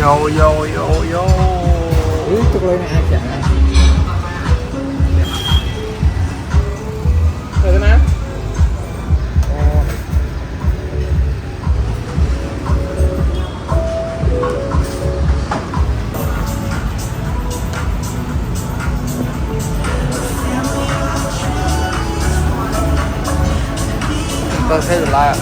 Vô vô vô vô. Tôi lên ai chạy rồi nè. Tôi thấy được lại.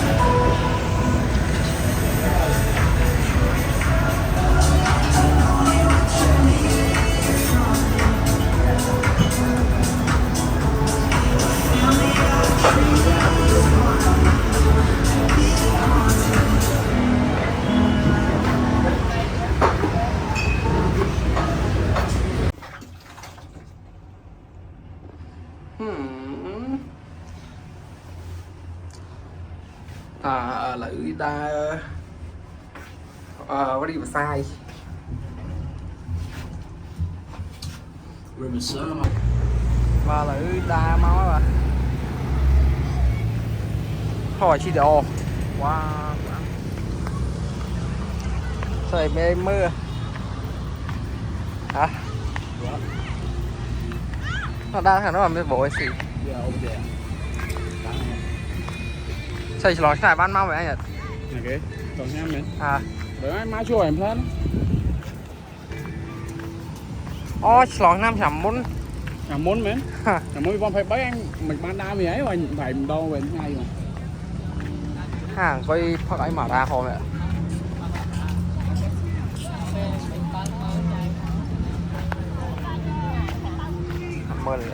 Lữ ta có đi mà sai và lữ ta máu mà hỏi chi đồ wow trời mê mưa hả nó đang thằng nó làm cái bộ gì xây lò cái này ban mau vậy anh nhỉ Này còn em này. à Bởi ai má chua em thân. ô lò năm chấm muốn Muốn mấy. Muốn con phải bấy anh mình ban đa mình ấy mà phải đâu về ngay mà. hàng coi phát ấy mà ra không vậy mơ rồi